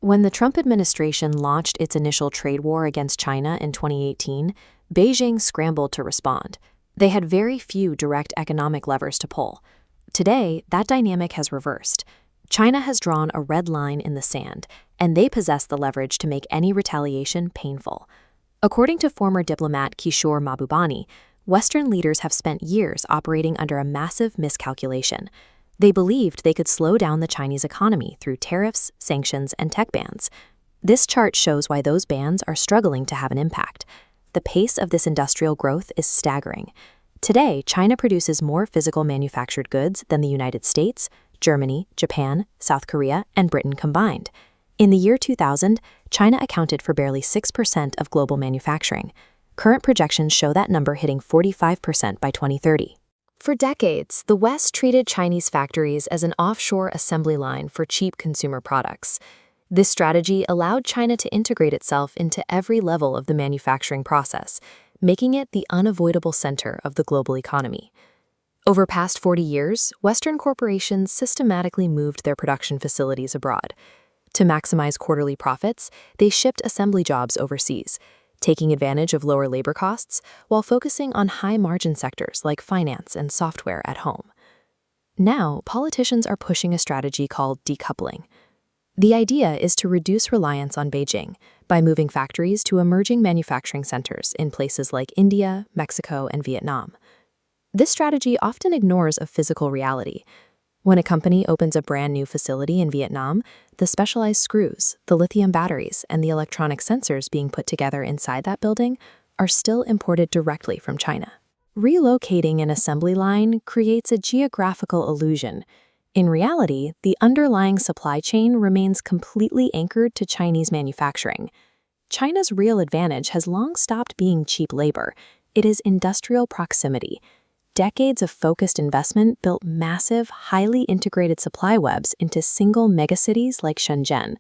When the Trump administration launched its initial trade war against China in 2018, Beijing scrambled to respond. They had very few direct economic levers to pull. Today, that dynamic has reversed. China has drawn a red line in the sand, and they possess the leverage to make any retaliation painful. According to former diplomat Kishore Mahbubani, Western leaders have spent years operating under a massive miscalculation. They believed they could slow down the Chinese economy through tariffs, sanctions, and tech bans. This chart shows why those bans are struggling to have an impact. The pace of this industrial growth is staggering. Today, China produces more physical manufactured goods than the United States, Germany, Japan, South Korea, and Britain combined. In the year 2000, China accounted for barely 6% of global manufacturing. Current projections show that number hitting 45% by 2030. For decades, the West treated Chinese factories as an offshore assembly line for cheap consumer products. This strategy allowed China to integrate itself into every level of the manufacturing process, making it the unavoidable center of the global economy. Over past 40 years, Western corporations systematically moved their production facilities abroad. To maximize quarterly profits, they shipped assembly jobs overseas, taking advantage of lower labor costs while focusing on high-margin sectors like finance and software at home. Now, politicians are pushing a strategy called decoupling. The idea is to reduce reliance on Beijing by moving factories to emerging manufacturing centers in places like India, Mexico, and Vietnam. This strategy often ignores a physical reality. When a company opens a brand new facility in Vietnam, the specialized screws, the lithium batteries, and the electronic sensors being put together inside that building are still imported directly from China. Relocating an assembly line creates a geographical illusion. In reality, the underlying supply chain remains completely anchored to Chinese manufacturing. China's real advantage has long stopped being cheap labor. It is industrial proximity. Decades of focused investment built massive, highly integrated supply webs into single megacities like Shenzhen.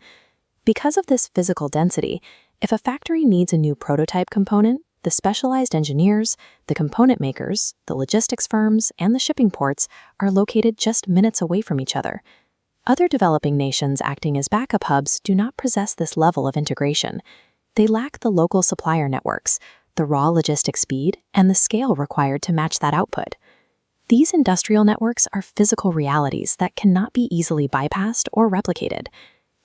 Because of this physical density, if a factory needs a new prototype component, the specialized engineers, the component makers, the logistics firms, and the shipping ports are located just minutes away from each other. Other developing nations acting as backup hubs do not possess this level of integration. They lack the local supplier networks, the raw logistic speed, and the scale required to match that output. These industrial networks are physical realities that cannot be easily bypassed or replicated.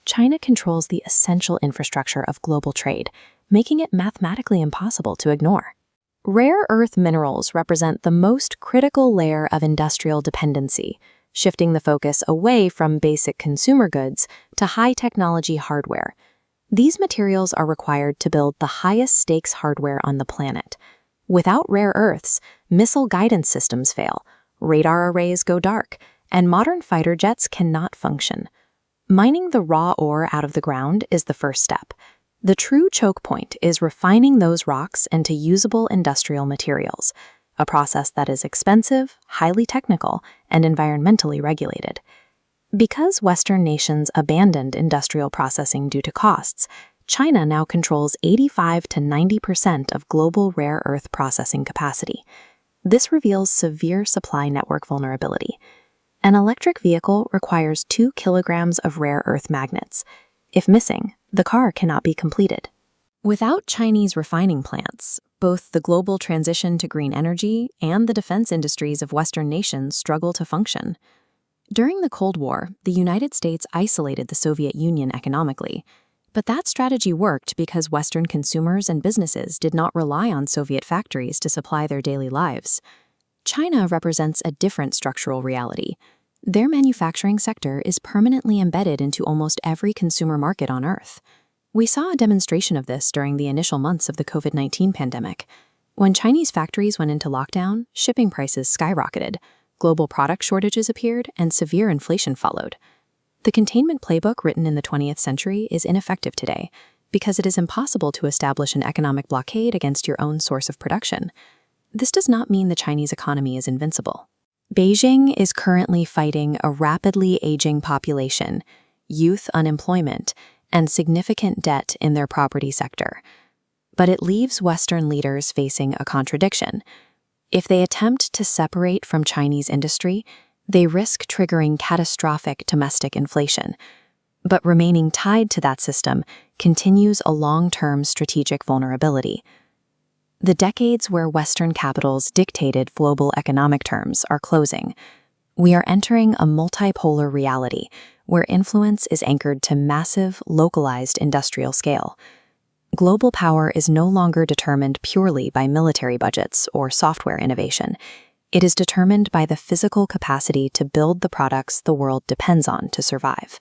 China controls the essential infrastructure of global trade, making it mathematically impossible to ignore. Rare earth minerals represent the most critical layer of industrial dependency, shifting the focus away from basic consumer goods to high-technology hardware. These materials are required to build the highest-stakes hardware on the planet. Without rare earths, missile guidance systems fail, radar arrays go dark, and modern fighter jets cannot function. Mining the raw ore out of the ground is the first step. The true choke point is refining those rocks into usable industrial materials, a process that is expensive, highly technical, and environmentally regulated. Because Western nations abandoned industrial processing due to costs, China now controls 85 to 90% of global rare earth processing capacity. This reveals severe supply network vulnerability. An electric vehicle requires 2 kilograms of rare earth magnets. If missing, the car cannot be completed. Without Chinese refining plants, both the global transition to green energy and the defense industries of Western nations struggle to function. During the Cold War, the United States isolated the Soviet Union economically, but that strategy worked because Western consumers and businesses did not rely on Soviet factories to supply their daily lives. China represents a different structural reality. Their manufacturing sector is permanently embedded into almost every consumer market on Earth. We saw a demonstration of this during the initial months of the COVID-19 pandemic. When Chinese factories went into lockdown, shipping prices skyrocketed. Global product shortages appeared, and severe inflation followed. The containment playbook written in the 20th century is ineffective today because it is impossible to establish an economic blockade against your own source of production. This does not mean the Chinese economy is invincible. Beijing is currently fighting a rapidly aging population, youth unemployment, and significant debt in their property sector. But it leaves Western leaders facing a contradiction. If they attempt to separate from Chinese industry, they risk triggering catastrophic domestic inflation. But remaining tied to that system continues a long-term strategic vulnerability. The decades where Western capitals dictated global economic terms are closing. We are entering a multipolar reality where influence is anchored to massive, localized industrial scale. Global power is no longer determined purely by military budgets or software innovation. It is determined by the physical capacity to build the products the world depends on to survive.